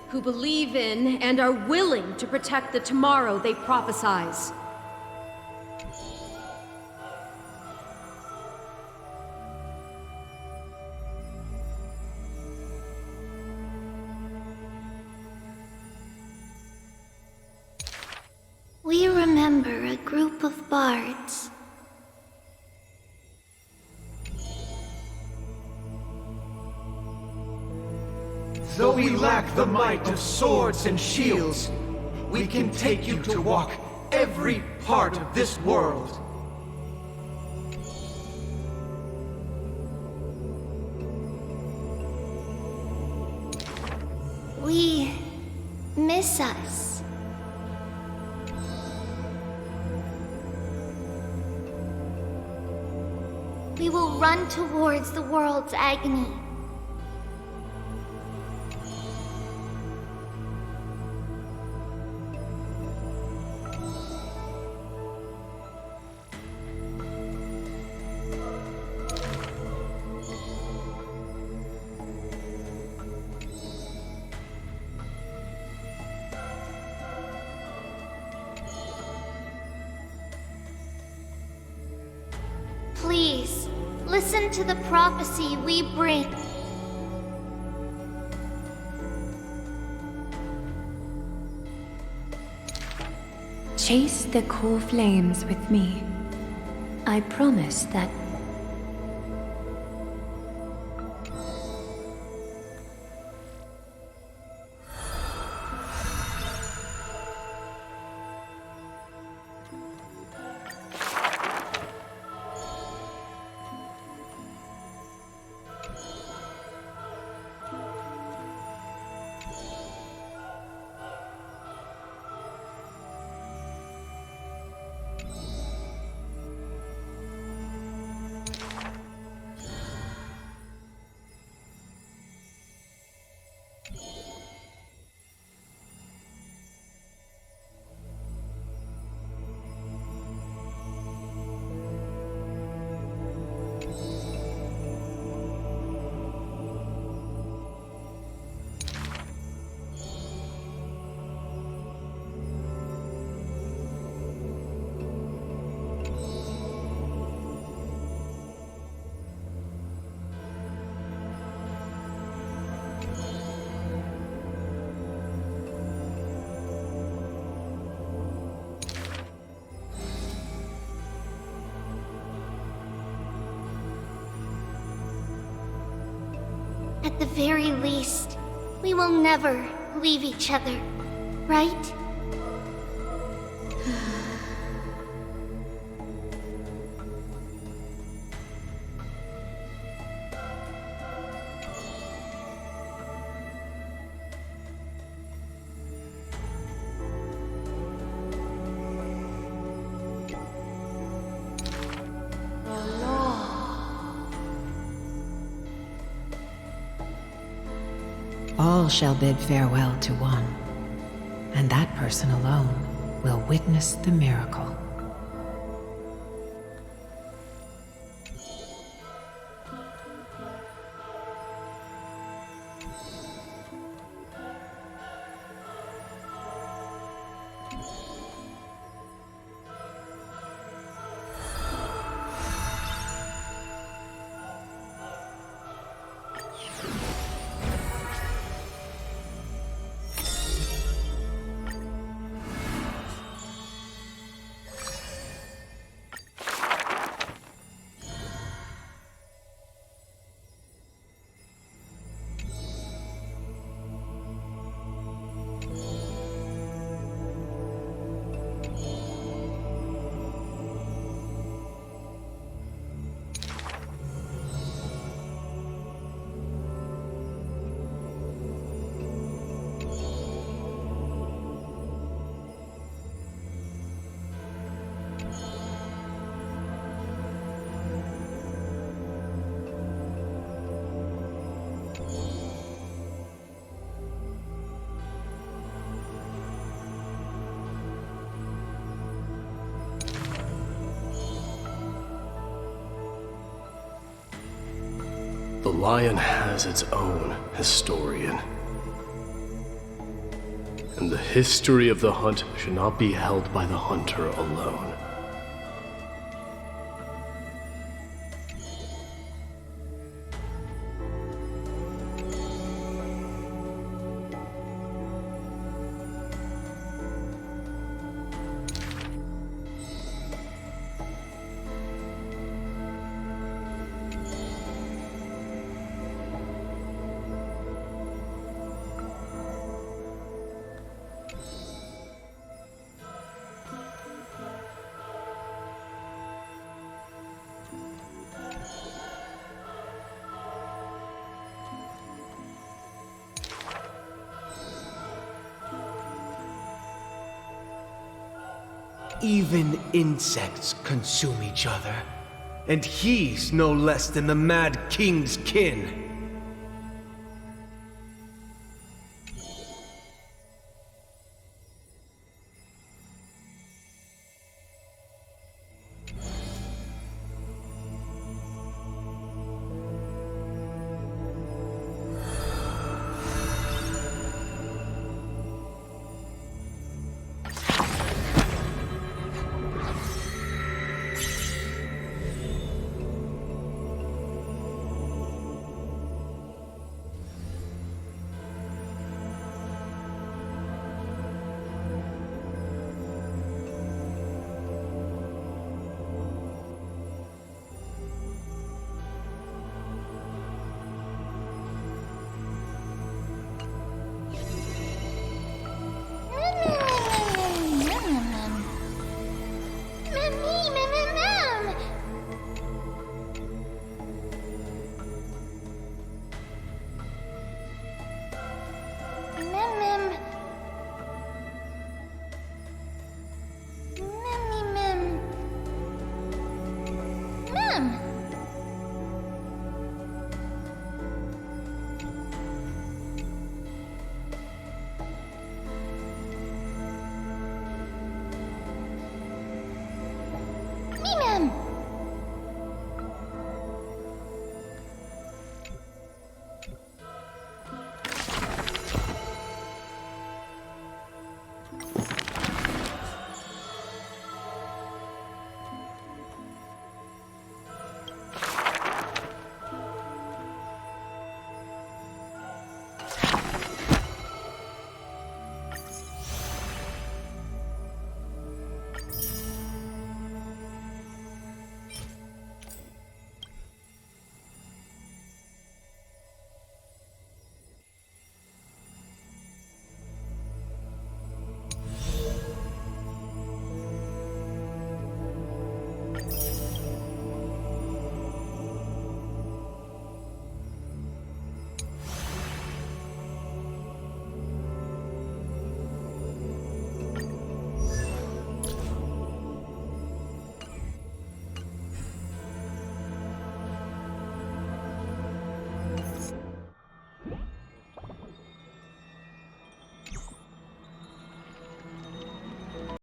who believe in and are willing to protect the tomorrow they prophesize. We remember a group of bards. Though we lack the might of swords and shields, we can take you to walk every part of this world. We miss us. We will run towards the world's agony. Please, listen to the prophecy we bring. Chase the core flames with me. I promise that At the very least, we will never leave each other, right? All shall bid farewell to one, and that person alone will witness the miracle. The lion has its own historian. And the history of the hunt should not be held by the hunter alone. Even insects consume each other. And he's no less than the Mad King's kin.